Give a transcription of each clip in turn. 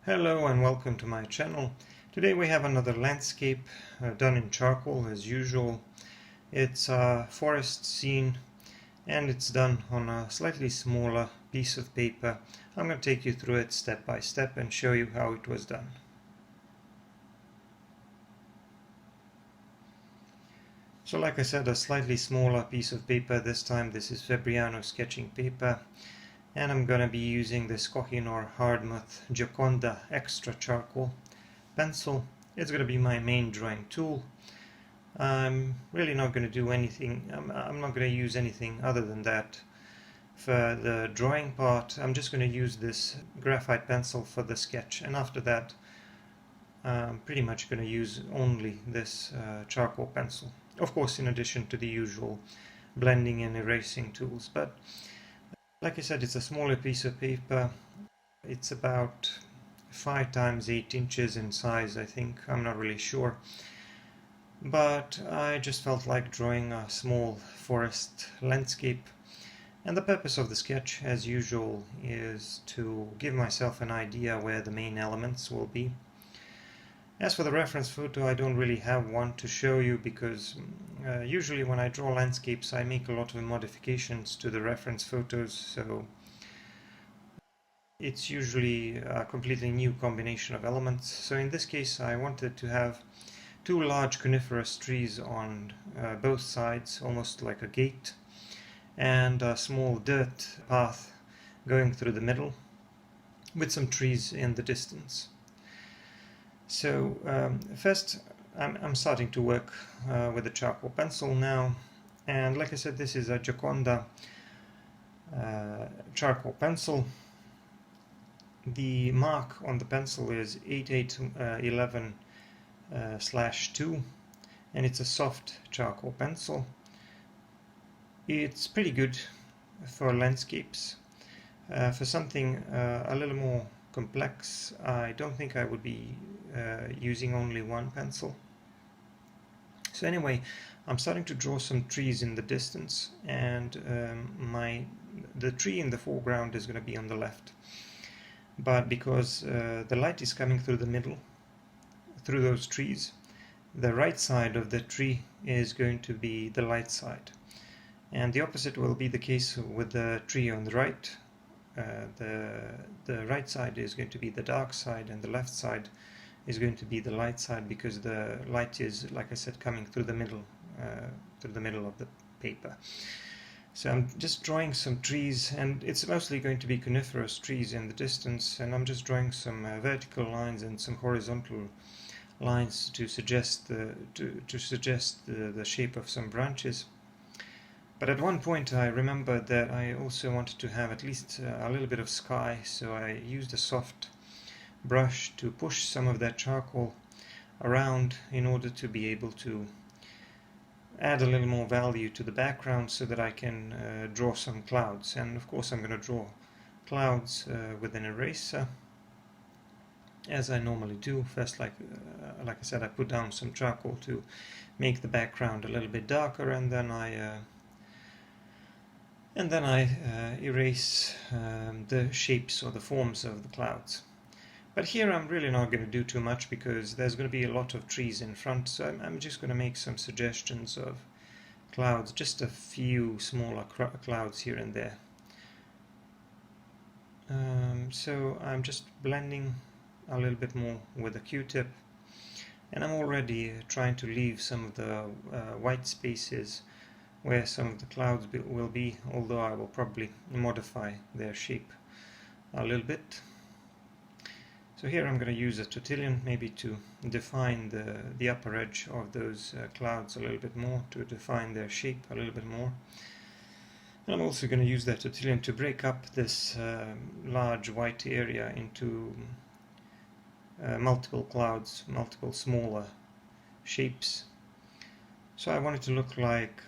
Hello and welcome to my channel. Today we have another landscape done in charcoal as usual. It's a forest scene and it's done on a slightly smaller piece of paper. I'm going to take you through it step by step and show you how it was done. So like I said, a slightly smaller piece of paper. This time this is Fabriano sketching paper. And I'm going to be using this Kohinoor Hardmouth Gioconda Extra Charcoal pencil. It's going to be my main drawing tool. I'm really not going to do anything, I'm not going to use anything other than that. For the drawing part, I'm just going to use this graphite pencil for the sketch, and after that I'm pretty much going to use only this charcoal pencil. Of course, in addition to the usual blending and erasing tools, but like I said, it's a smaller piece of paper. It's about 5 times 8 inches in size, I think. I'm not really sure. But I just felt like drawing a small forest landscape. And the purpose of the sketch, as usual, is to give myself an idea where the main elements will be. As for the reference photo, I don't really have one to show you because usually when I draw landscapes I make a lot of modifications to the reference photos, so it's usually a completely new combination of elements. So in this case I wanted to have 2 large coniferous trees on both sides, almost like a gate, and a small dirt path going through the middle with some trees in the distance. So first I'm starting to work with the charcoal pencil now, and like I said, this is a Gioconda charcoal pencil. The mark on the pencil is 8811/2, and it's a soft charcoal pencil. It's pretty good for landscapes. For something a little more complex, I don't think I would be using only one pencil. So anyway, I'm starting to draw some trees in the distance, and the tree in the foreground is going to be on the left. But because the light is coming through the middle, through those trees, the right side of the tree is going to be the light side. And the opposite will be the case with the tree on the right. The right side is going to be the dark side, and the left side is going to be the light side, because the light is, like I said, coming through the middle of the paper. So I'm just drawing some trees, and it's mostly going to be coniferous trees in the distance, and I'm just drawing some vertical lines and some horizontal lines to suggest the shape of some branches. But at one point I remembered that I also wanted to have at least a little bit of sky, so I used a soft brush to push some of that charcoal around in order to be able to add a little more value to the background so that I can draw some clouds. And of course I'm going to draw clouds with an eraser, as I normally do. First, like I said, I put down some charcoal to make the background a little bit darker, and then I erase the shapes or the forms of the clouds. But here I'm really not going to do too much because there's going to be a lot of trees in front, so I'm just going to make some suggestions of clouds, just a few smaller clouds here and there. So I'm just blending a little bit more with a Q-tip, and I'm already trying to leave some of the white spaces where some of the clouds will be, although I will probably modify their shape a little bit. So here I'm going to use a tortillon maybe to define the upper edge of those clouds a little bit more, to define their shape a little bit more. And I'm also going to use that tortillon to break up this large white area into multiple clouds, multiple smaller shapes. So I want it to look like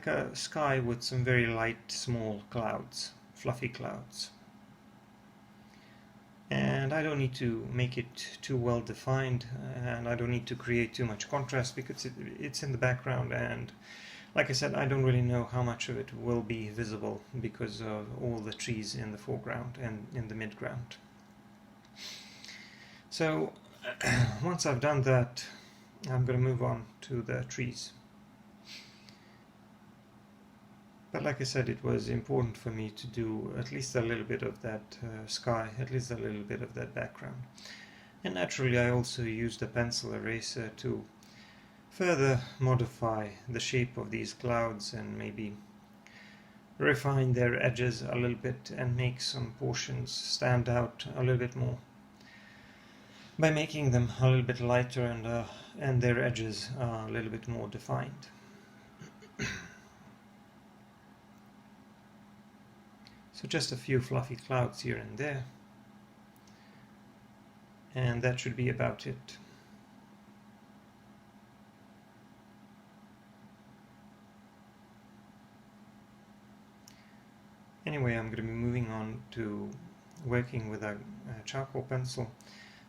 a sky with some very light, small clouds, fluffy clouds. And I don't need to make it too well defined, and I don't need to create too much contrast because it's in the background, and Like I said, I don't really know how much of it will be visible because of all the trees in the foreground and in the midground. So once I've done that, I'm going to move on to the trees. But like I said, it was important for me to do at least a little bit of that sky, at least a little bit of that background. And naturally I also used a pencil eraser to further modify the shape of these clouds and maybe refine their edges a little bit and make some portions stand out a little bit more by making them a little bit lighter and their edges a little bit more defined. So just a few fluffy clouds here and there, and that should be about it. Anyway, I'm going to be moving on to working with a charcoal pencil.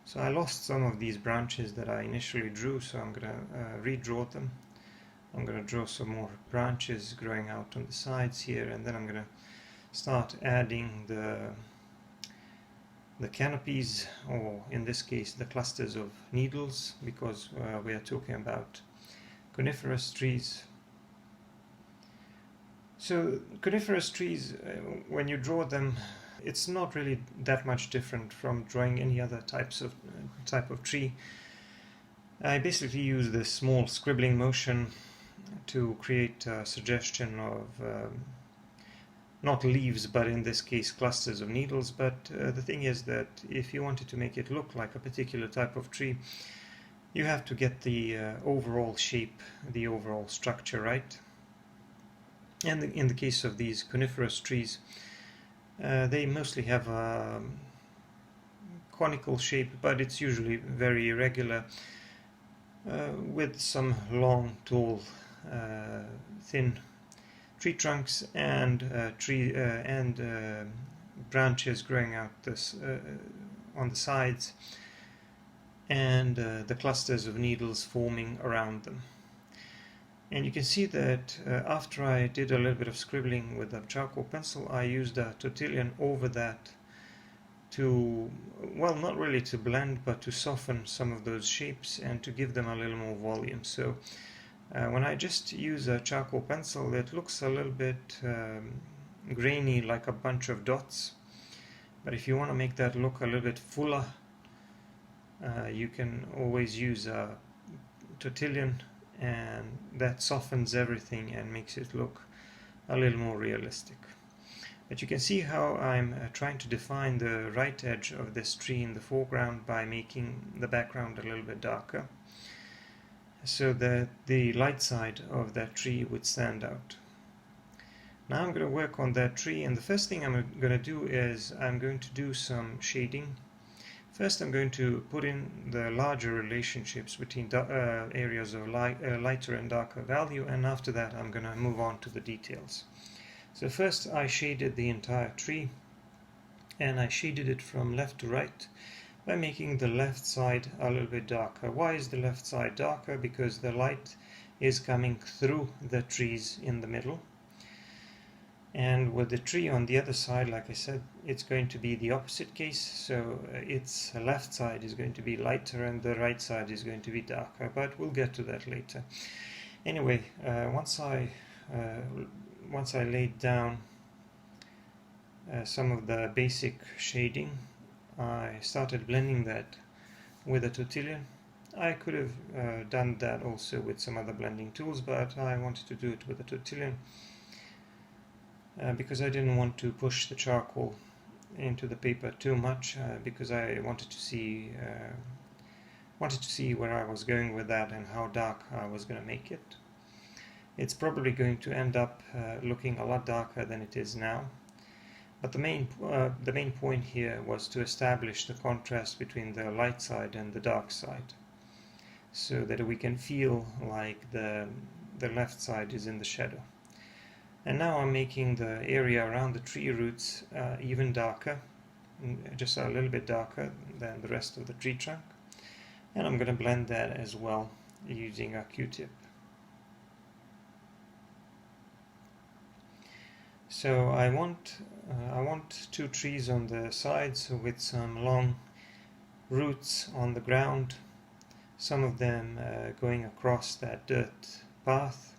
So I lost some of these branches that I initially drew, so I'm going to redraw them. I'm going to draw some more branches growing out on the sides here, and then I'm going to start adding the canopies, or in this case the clusters of needles, because we are talking about coniferous trees. So coniferous trees, when you draw them, it's not really that much different from drawing any other type of tree. I basically use this small scribbling motion to create a suggestion of not leaves, but in this case clusters of needles. But the thing is that if you wanted to make it look like a particular type of tree, you have to get the overall shape, the overall structure right. And in the case of these coniferous trees, they mostly have a conical shape, but it's usually very irregular, with some long, tall, thin tree trunks and branches growing out on the sides, and the clusters of needles forming around them. And you can see that after I did a little bit of scribbling with a charcoal pencil, I used a tortillon over that to, well, not really to blend, but to soften some of those shapes and to give them a little more volume. So when I just use a charcoal pencil, it looks a little bit grainy, like a bunch of dots. But if you want to make that look a little bit fuller, you can always use a tortillon, and that softens everything and makes it look a little more realistic. But you can see how I'm trying to define the right edge of this tree in the foreground by making the background a little bit darker, so that the light side of that tree would stand out. Now I'm going to work on that tree, and the first thing I'm going to do is I'm going to do some shading. First I'm going to put in the larger relationships between areas of lighter and darker value, and after that I'm going to move on to the details. So first I shaded the entire tree, and I shaded it from left to right by making the left side a little bit darker. Why is the left side darker? Because the light is coming through the trees in the middle. And with the tree on the other side, like I said, it's going to be the opposite case. So its left side is going to be lighter and the right side is going to be darker, but we'll get to that later. Anyway, once I laid down some of the basic shading, I started blending that with a tortillon. I could have done that also with some other blending tools, but I wanted to do it with a tortillon because I didn't want to push the charcoal into the paper too much, because I wanted to see where I was going with that and how dark I was going to make it. It's probably going to end up looking a lot darker than it is now. But the main point here was to establish the contrast between the light side and the dark side, so that we can feel like the left side is in the shadow. And now I'm making the area around the tree roots even darker, just a little bit darker than the rest of the tree trunk. And I'm going to blend that as well using a Q-tip. So I want two trees on the sides with some long roots on the ground, some of them going across that dirt path.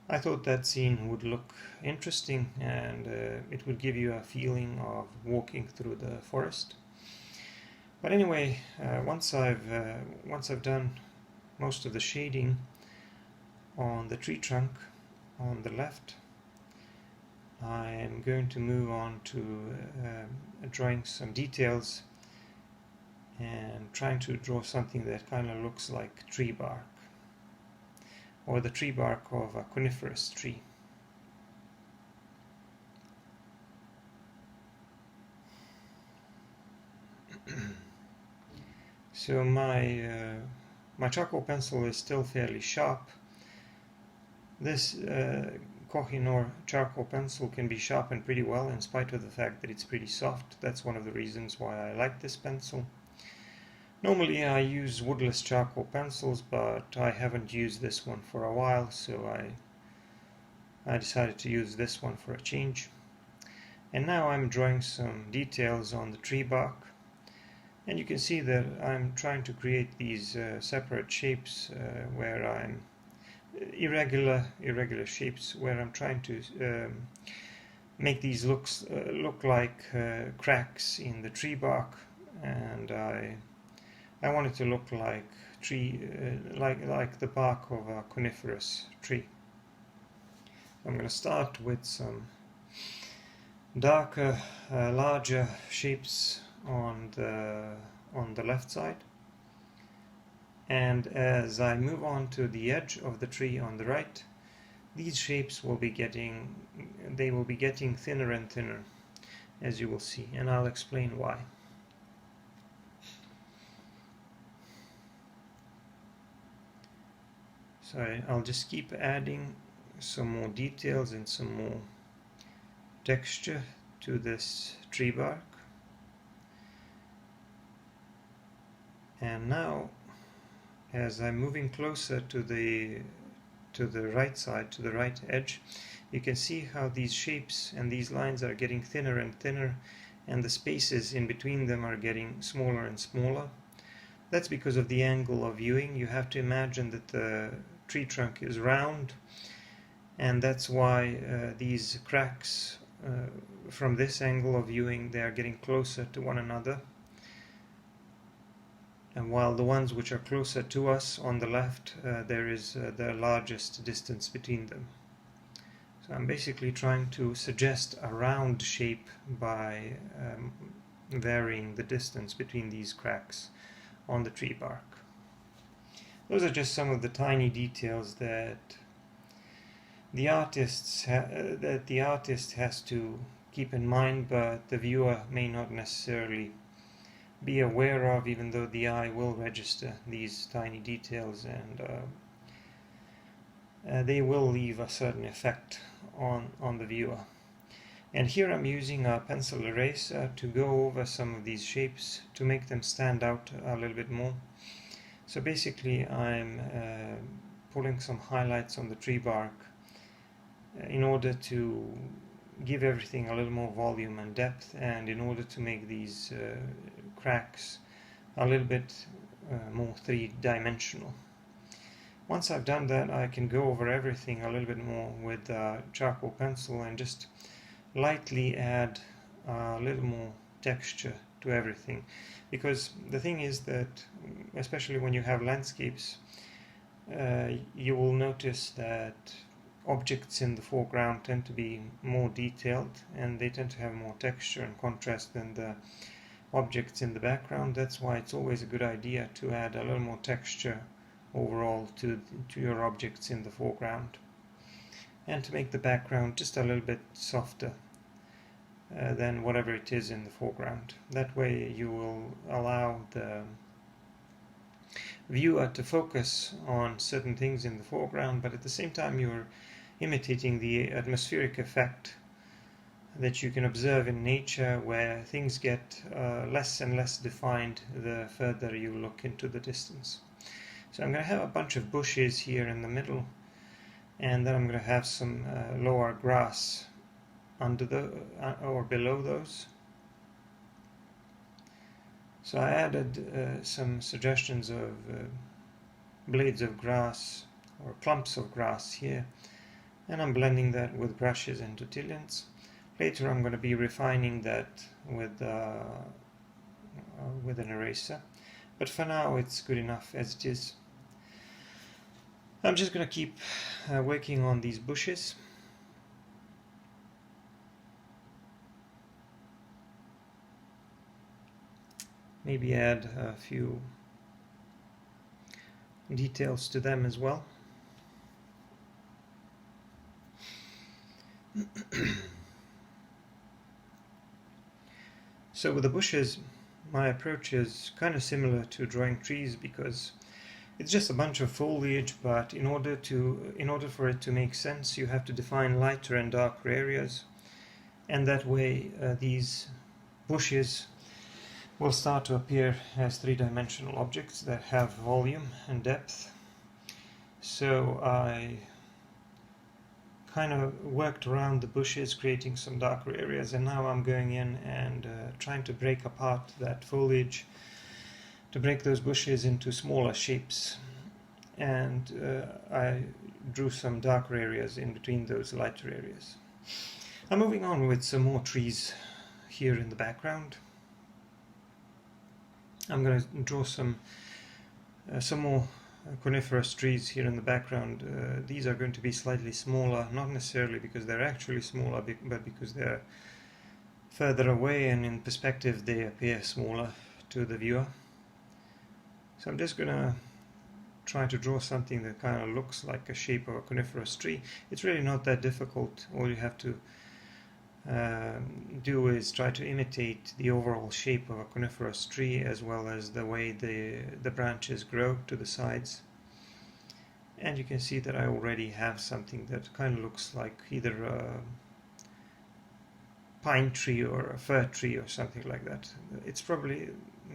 I thought that scene would look interesting, and it would give you a feeling of walking through the forest. But anyway, once I've done most of the shading on the tree trunk on the left, I am going to move on to drawing some details and trying to draw something that kind of looks like tree bark, or the tree bark of a coniferous tree. So my charcoal pencil is still fairly sharp. This Kohinoor charcoal pencil can be sharpened pretty well in spite of the fact that it's pretty soft. That's one of the reasons why I like this pencil. Normally I use woodless charcoal pencils, but I haven't used this one for a while, so I decided to use this one for a change. And now I'm drawing some details on the tree bark, and you can see that I'm trying to create these separate shapes where I'm irregular shapes, where I'm trying to make these look like cracks in the tree bark, and I want it to look like like the bark of a coniferous tree. I'm going to start with some darker, larger shapes on the left side, and as I move on to the edge of the tree on the right, these shapes will be getting thinner and thinner, as you will see, and I'll explain why. So I'll just keep adding some more details and some more texture to this tree bark. And now, as I'm moving closer to the right side, to the right edge, you can see how these shapes and these lines are getting thinner and thinner, and the spaces in between them are getting smaller and smaller. That's because of the angle of viewing. You have to imagine that the tree trunk is round, and that's why these cracks from this angle of viewing, they are getting closer to one another, and while the ones which are closer to us on the left, there is the largest distance between them. So I'm basically trying to suggest a round shape by varying the distance between these cracks on the tree bark. Those are just some of the tiny details that the artist has to keep in mind, but the viewer may not necessarily be aware of, even though the eye will register these tiny details, and they will leave a certain effect on the viewer. And here I'm using a pencil eraser to go over some of these shapes to make them stand out a little bit more. So basically I'm pulling some highlights on the tree bark in order to give everything a little more volume and depth, and in order to make these cracks a little bit more three-dimensional. Once I've done that, I can go over everything a little bit more with a charcoal pencil and just lightly add a little more texture to everything. Because the thing is that, especially when you have landscapes, you will notice that objects in the foreground tend to be more detailed, and they tend to have more texture and contrast than the objects in the background. That's why it's always a good idea to add a little more texture overall to your objects in the foreground, and to make the background just a little bit softer than whatever it is in the foreground. That way you will allow the viewer to focus on certain things in the foreground, but at the same time you're imitating the atmospheric effect that you can observe in nature, where things get less and less defined the further you look into the distance. So I'm going to have a bunch of bushes here in the middle, and then I'm going to have some lower grass under the or below those. So I added some suggestions of blades of grass or clumps of grass here, and I'm blending that with brushes and tortillons. Later I'm going to be refining that with an eraser, but for now it's good enough as it is. I'm just going to keep working on these bushes. Maybe add a few details to them as well. So with the bushes, my approach is kind of similar to drawing trees, because it's just a bunch of foliage, but in order for it to make sense, you have to define lighter and darker areas, and that way these bushes will start to appear as three-dimensional objects that have volume and depth. So I kind of worked around the bushes, creating some darker areas, and now I'm going in and trying to break apart that foliage, to break those bushes into smaller shapes. And I drew some darker areas in between those lighter areas. I'm moving on with some more trees here in the background. I'm going to draw some more coniferous trees here in the background. These are going to be slightly smaller, not necessarily because they're actually smaller, but because they're further away, and in perspective they appear smaller to the viewer. So I'm just going to try to draw something that kind of looks like a shape of a coniferous tree. It's really not that difficult. All you have to do is try to imitate the overall shape of a coniferous tree, as well as the way the branches grow to the sides. And you can see that I already have something that kind of looks like either a pine tree or a fir tree or something like that. It's probably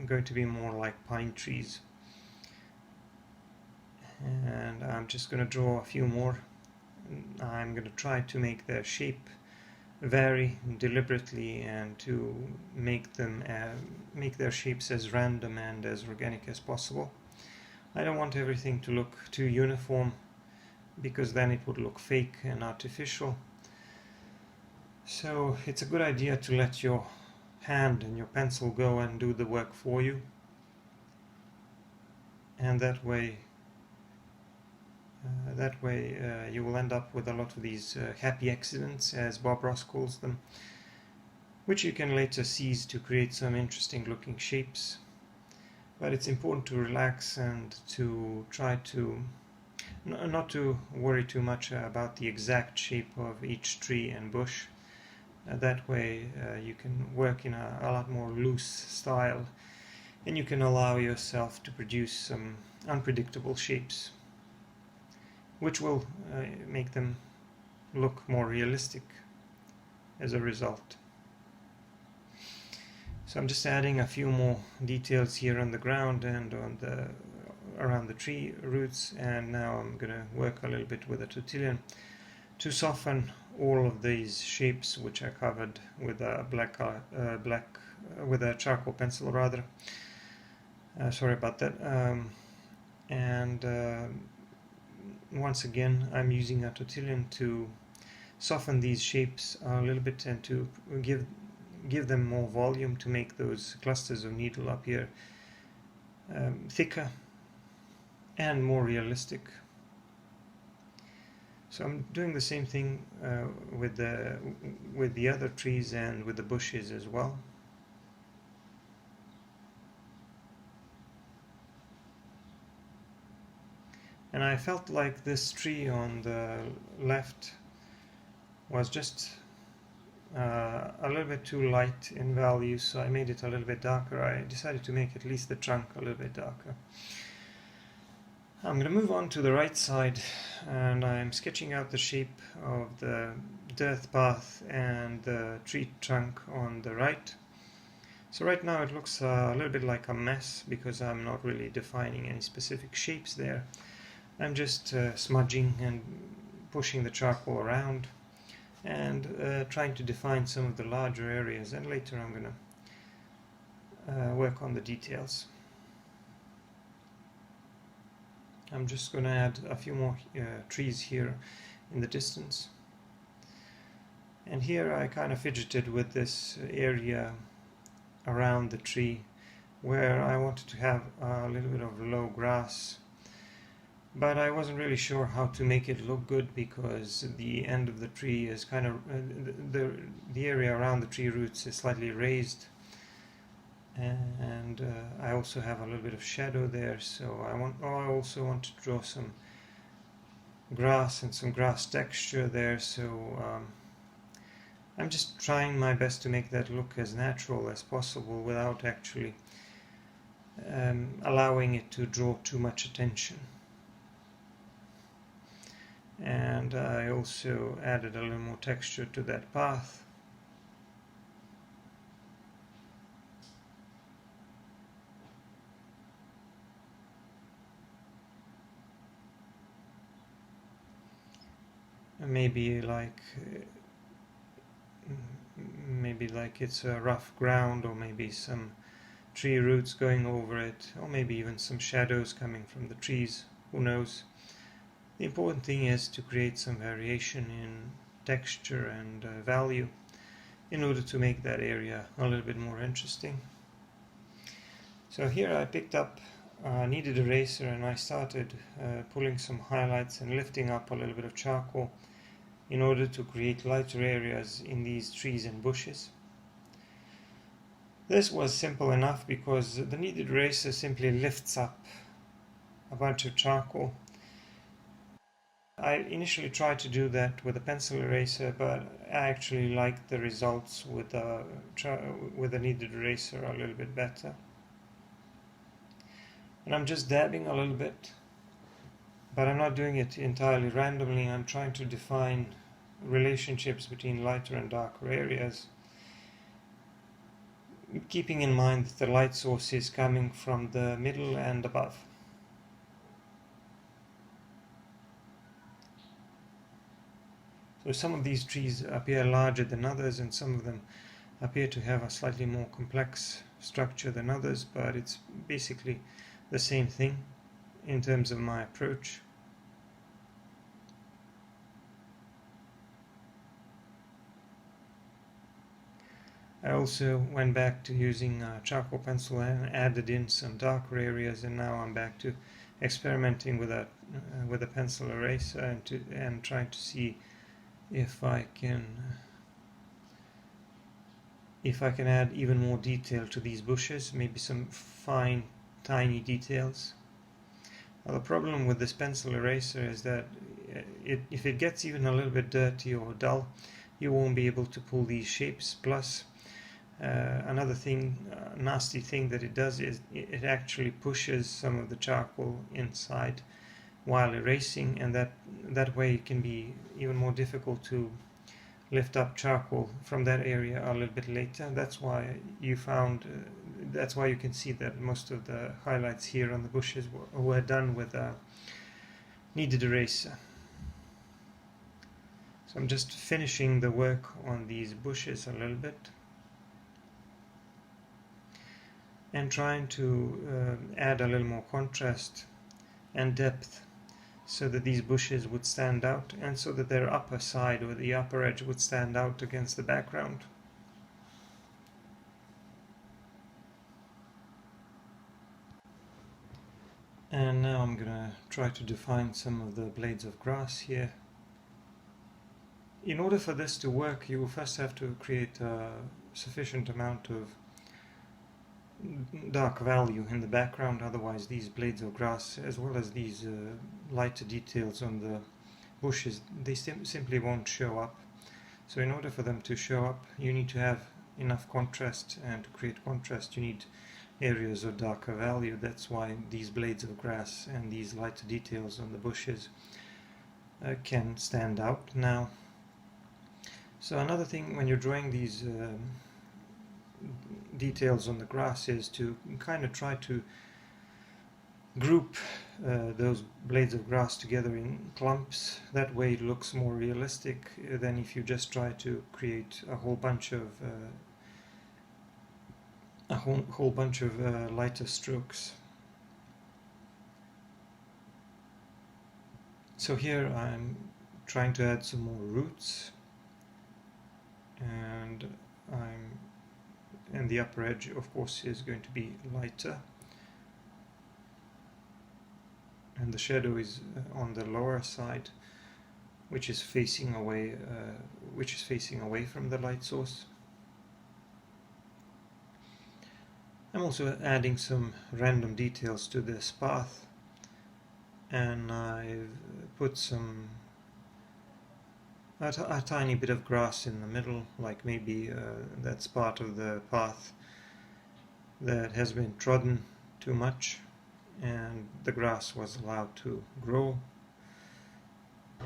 going to be more like pine trees. And I'm just going to draw a few more. I'm going to try to make their shape vary deliberately, and to make their shapes as random and as organic as possible. I don't want everything to look too uniform, because then it would look fake and artificial. So it's a good idea to let your hand and your pencil go and do the work for you, and that way you will end up with a lot of these happy accidents, as Bob Ross calls them, which you can later seize to create some interesting looking shapes. But it's important to relax and to try to not to worry too much about the exact shape of each tree and bush. That way you can work in a lot more loose style, and you can allow yourself to produce some unpredictable shapes, which will make them look more realistic as a result. So I'm just adding a few more details here on the ground and around the tree roots, and now I'm going to work a little bit with a tortillon to soften all of these shapes, which I covered with a with a charcoal pencil rather. Sorry about that. Once again, I'm using a tortillon to soften these shapes a little bit and to give them more volume, to make those clusters of needle up here thicker and more realistic. So I'm doing the same thing with the other trees and with the bushes as well. And I felt like this tree on the left was just a little bit too light in value, so I made it a little bit darker. I decided to make at least the trunk a little bit darker. I'm going to move on to the right side, and I'm sketching out the shape of the dirt path and the tree trunk on the right. So right now it looks a little bit like a mess, because I'm not really defining any specific shapes there. I'm just smudging and pushing the charcoal around, and trying to define some of the larger areas, and later I'm going to work on the details. I'm just going to add a few more trees here in the distance. And here I kind of fidgeted with this area around the tree where I wanted to have a little bit of low grass, but I wasn't really sure how to make it look good because the end of the tree is kind of the area around the tree roots is slightly raised, and I also have a little bit of shadow there, so I also want to draw some grass and some grass texture there, so I'm just trying my best to make that look as natural as possible without actually allowing it to draw too much attention. And I also added a little more texture to that path. Maybe like it's a rough ground, or maybe some tree roots going over it, or maybe even some shadows coming from the trees, who knows. The important thing is to create some variation in texture and value in order to make that area a little bit more interesting. So here I picked up a kneaded eraser and I started pulling some highlights and lifting up a little bit of charcoal in order to create lighter areas in these trees and bushes. This was simple enough because the kneaded eraser simply lifts up a bunch of charcoal. I initially tried to do that with a pencil eraser, but I actually liked the results with a kneaded eraser a little bit better. And I'm just dabbing a little bit, but I'm not doing it entirely randomly. I'm trying to define relationships between lighter and darker areas, keeping in mind that the light source is coming from the middle and above. So some of these trees appear larger than others, and some of them appear to have a slightly more complex structure than others, but it's basically the same thing in terms of my approach. I also went back to using a charcoal pencil and added in some darker areas, and now I'm back to experimenting with a pencil eraser and trying to see if I can add even more detail to these bushes, maybe some fine, tiny details. Now, the problem with this pencil eraser is that if it gets even a little bit dirty or dull, you won't be able to pull these shapes. Plus, another thing, nasty thing that it does is it actually pushes some of the charcoal inside while erasing, and that way it can be even more difficult to lift up charcoal from that area a little bit later. That's why you can see that most of the highlights here on the bushes were done with a kneaded eraser. So I'm just finishing the work on these bushes a little bit and trying to add a little more contrast and depth so that these bushes would stand out, and so that their upper side or the upper edge would stand out against the background. And now I'm gonna try to define some of the blades of grass here. In order for this to work, you will first have to create a sufficient amount of dark value in the background, otherwise these blades of grass, as well as these lighter details on the bushes, they simply won't show up. So in order for them to show up, you need to have enough contrast, and to create contrast you need areas of darker value. That's why these blades of grass and these lighter details on the bushes can stand out now. So another thing when you're drawing these details on the grass is to kind of try to group those blades of grass together in clumps. That way it looks more realistic than if you just try to create a whole bunch of lighter strokes. So here I'm trying to add some more roots, and the upper edge of course is going to be lighter, and the shadow is on the lower side, which is facing away from the light source. I'm also adding some random details to this path, and I've put a tiny bit of grass in the middle, like maybe that's part of the path that has been trodden too much and the grass was allowed to grow.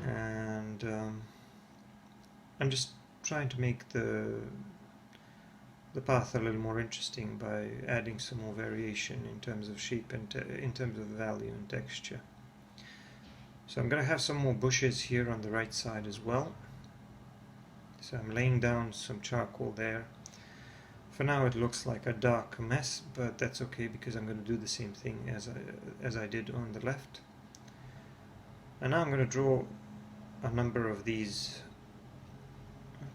And I'm just trying to make the path a little more interesting by adding some more variation in terms of shape and in terms of value and texture. So I'm going to have some more bushes here on the right side as well. So I'm laying down some charcoal there. For now it looks like a dark mess, but that's okay because I'm going to do the same thing as I did on the left. And now I'm going to draw a number of these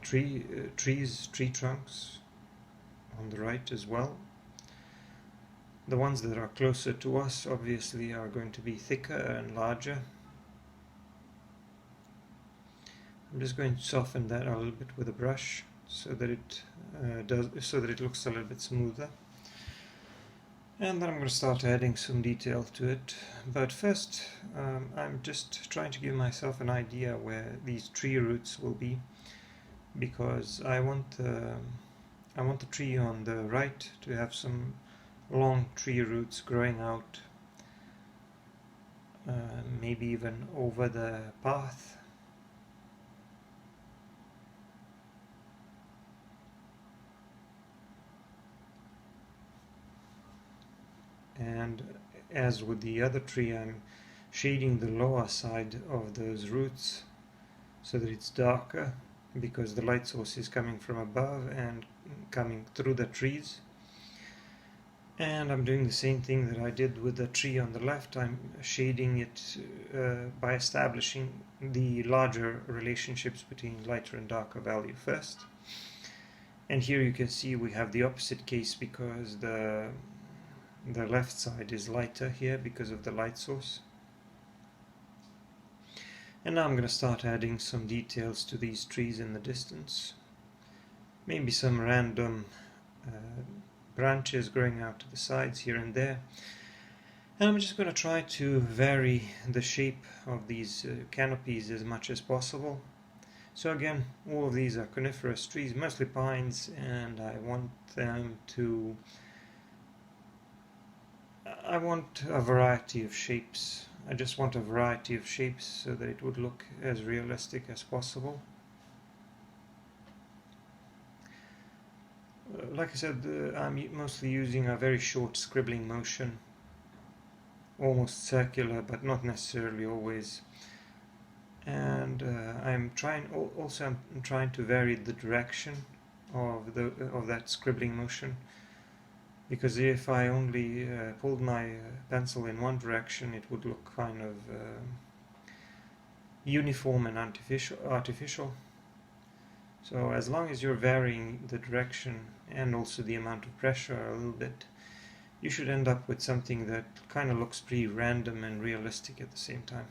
tree trunks on the right as well. The ones that are closer to us obviously are going to be thicker and larger. I'm just going to soften that a little bit with a brush so that it looks a little bit smoother. And then I'm going to start adding some detail to it. But first, I'm just trying to give myself an idea where these tree roots will be, because I want the tree on the right to have some long tree roots growing out, maybe even over the path. And as with the other tree, I'm shading the lower side of those roots so that it's darker, because the light source is coming from above and coming through the trees. And I'm doing the same thing that I did with the tree on the left. I'm shading it by establishing the larger relationships between lighter and darker value first. And here you can see we have the opposite case, because the left side is lighter here because of the light source. And now I'm going to start adding some details to these trees in the distance. Maybe some random branches growing out to the sides here and there. And I'm just going to try to vary the shape of these canopies as much as possible. So again, all of these are coniferous trees, mostly pines, and I want a variety of shapes. I just want a variety of shapes so that it would look as realistic as possible. Like I said, I'm mostly using a very short scribbling motion, almost circular, but not necessarily always. And I'm trying to vary the direction of that scribbling motion. Because if I only pulled my pencil in one direction, it would look kind of uniform and artificial. So as long as you're varying the direction and also the amount of pressure a little bit, you should end up with something that kind of looks pretty random and realistic at the same time.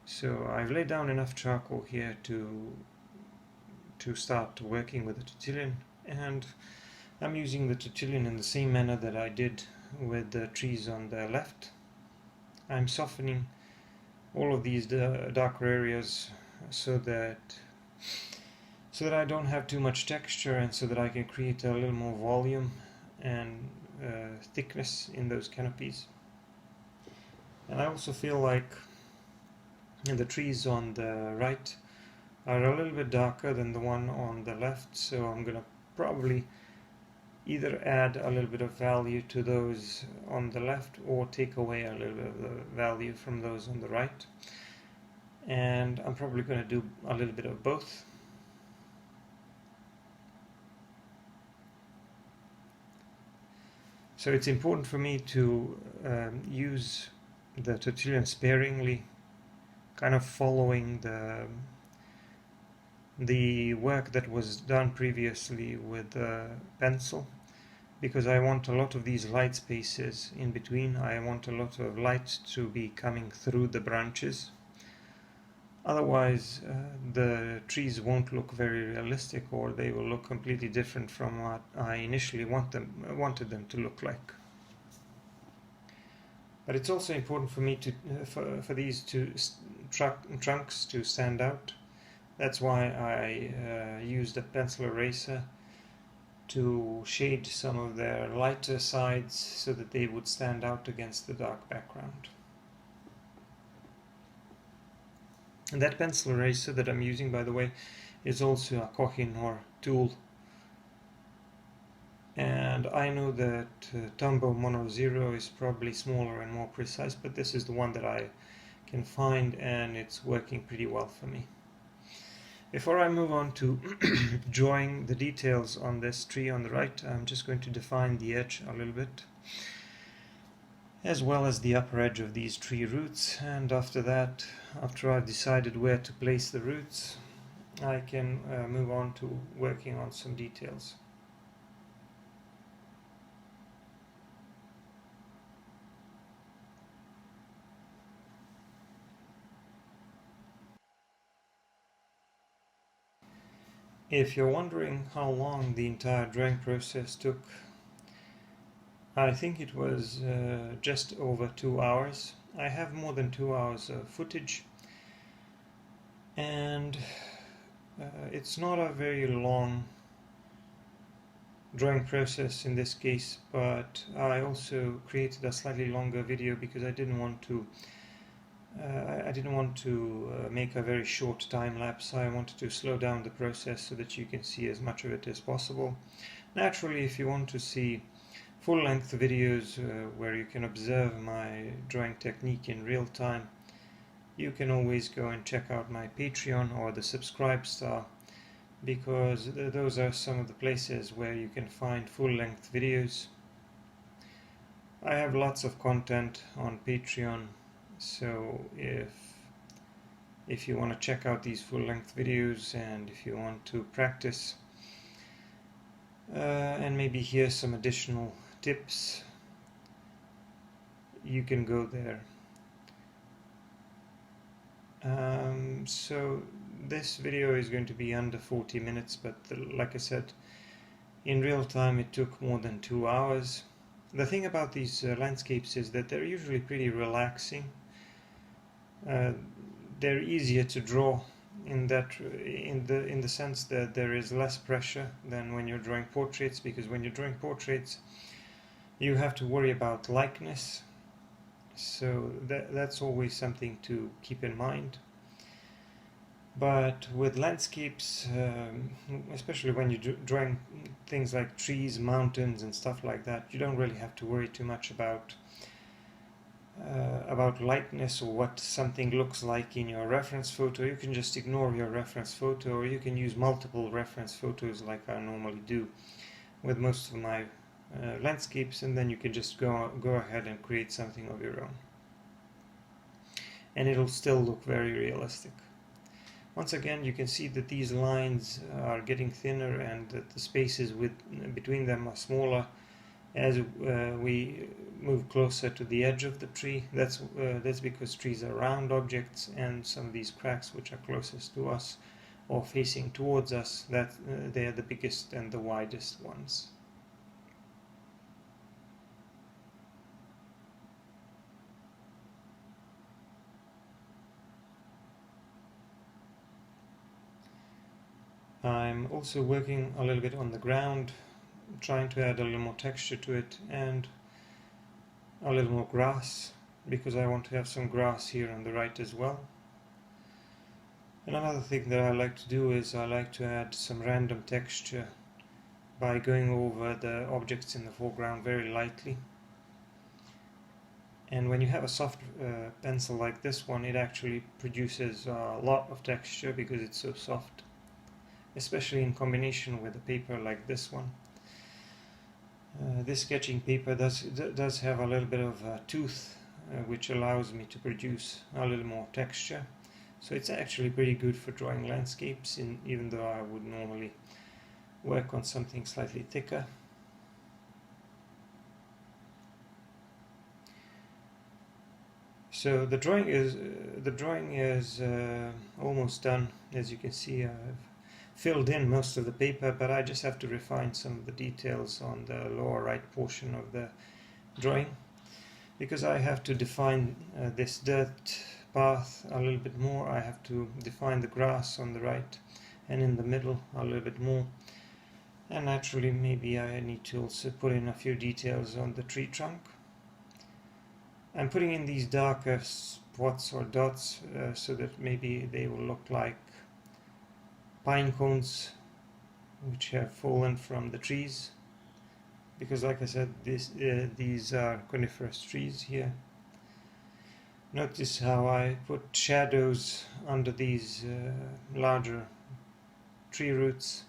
So I've laid down enough charcoal here to start working with the tortillon, and I'm using the tortillon in the same manner that I did with the trees on the left. I'm softening all of these darker areas so that I don't have too much texture, and so that I can create a little more volume and thickness in those canopies. And I also feel like the trees on the right are a little bit darker than the one on the left, so I'm going to probably either add a little bit of value to those on the left or take away a little bit of the value from those on the right. And I'm probably going to do a little bit of both. So it's important for me to use the tortillon sparingly, kind of following the work that was done previously with the pencil, because I want a lot of these light spaces in between. I want a lot of light to be coming through the branches. Otherwise, the trees won't look very realistic, or they will look completely different from what I initially wanted them to look like. But it's also important for me to for these two trunks to stand out. That's why I used a pencil eraser to shade some of their lighter sides so that they would stand out against the dark background. And that pencil eraser that I'm using, by the way, is also a Koh-i-Noor tool. And I know that Tombow Mono Zero is probably smaller and more precise, but this is the one that I can find, and it's working pretty well for me. Before I move on to drawing the details on this tree on the right, I'm just going to define the edge a little bit, as well as the upper edge of these tree roots. And after that, after I've decided where to place the roots, I can move on to working on some details. If you're wondering how long the entire drawing process took, I think it was just over 2 hours. I have more than 2 hours of footage, and it's not a very long drawing process in this case, but I also created a slightly longer video because I didn't want to make a very short time lapse. I wanted to slow down the process so that you can see as much of it as possible. Naturally, if you want to see full-length videos where you can observe my drawing technique in real time, you can always go and check out my Patreon or the Subscribe Star, because those are some of the places where you can find full-length videos. I have lots of content on Patreon, so if you want to check out these full-length videos, and if you want to practice and maybe hear some additional tips, you can go there. So this video is going to be under 40 minutes, but like I said, in real time it took more than 2 hours. The thing about these landscapes is that they're usually pretty relaxing. They're easier to draw in the sense that there is less pressure than when you're drawing portraits, because when you're drawing portraits you have to worry about likeness, so that's always something to keep in mind. But with landscapes, especially when you're drawing things like trees, mountains and stuff like that, you don't really have to worry too much about lightness or what something looks like in your reference photo. You can just ignore your reference photo, or you can use multiple reference photos like I normally do with most of my landscapes, and then you can just go ahead and create something of your own, and it'll still look very realistic. Once again, you can see that these lines are getting thinner and that the spaces between them are smaller as we move closer to the edge of the tree. That's because trees are round objects, and some of these cracks which are closest to us or facing towards us, they are the biggest and the widest ones. I'm also working a little bit on the ground, trying to add a little more texture to it and a little more grass, because I want to have some grass here on the right as well. And another thing that I like to do is I like to add some random texture by going over the objects in the foreground very lightly. And when you have a soft pencil like this one, it actually produces a lot of texture because it's so soft, especially in combination with a paper like this one. This sketching paper does have a little bit of a tooth, which allows me to produce a little more texture. So it's actually pretty good for drawing landscapes, even though I would normally work on something slightly thicker. So the drawing is almost done. As you can see, I've filled in most of the paper, but I just have to refine some of the details on the lower right portion of the drawing, because I have to define this dirt path a little bit more. I have to define the grass on the right and in the middle a little bit more, and naturally maybe I need to also put in a few details on the tree trunk. I'm putting in these darker spots or dots so that maybe they will look like pine cones which have fallen from the trees, because like I said, these are coniferous trees here. Notice how I put shadows under these larger tree roots,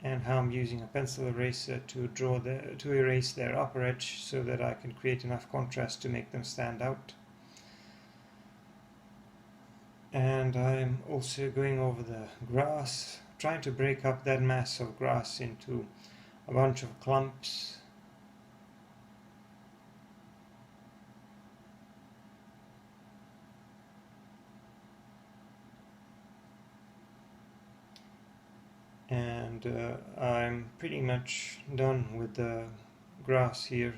and how I'm using a pencil eraser to erase their upper edge so that I can create enough contrast to make them stand out. And I'm also going over the grass, trying to break up that mass of grass into a bunch of clumps. And I'm pretty much done with the grass here.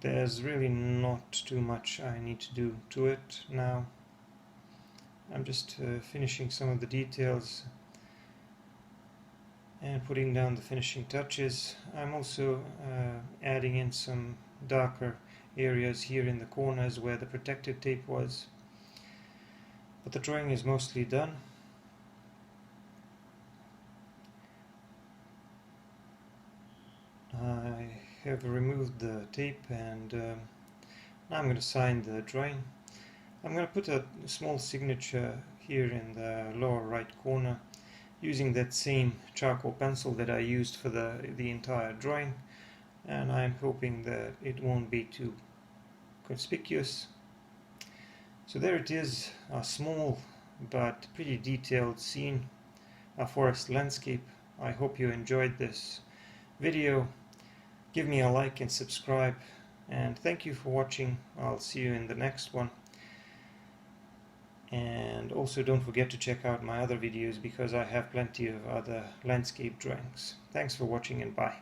There's really not too much I need to do to it now. I'm just finishing some of the details and putting down the finishing touches. I'm also adding in some darker areas here in the corners where the protective tape was. But the drawing is mostly done. I have removed the tape, and now I'm going to sign the drawing. I'm going to put a small signature here in the lower right corner using that same charcoal pencil that I used for the entire drawing, and I'm hoping that it won't be too conspicuous. So there it is, a small but pretty detailed scene, a forest landscape. I hope you enjoyed this video. Give me a like and subscribe, and thank you for watching. I'll see you in the next one. And also don't forget to check out my other videos, because I have plenty of other landscape drawings. Thanks for watching, and bye.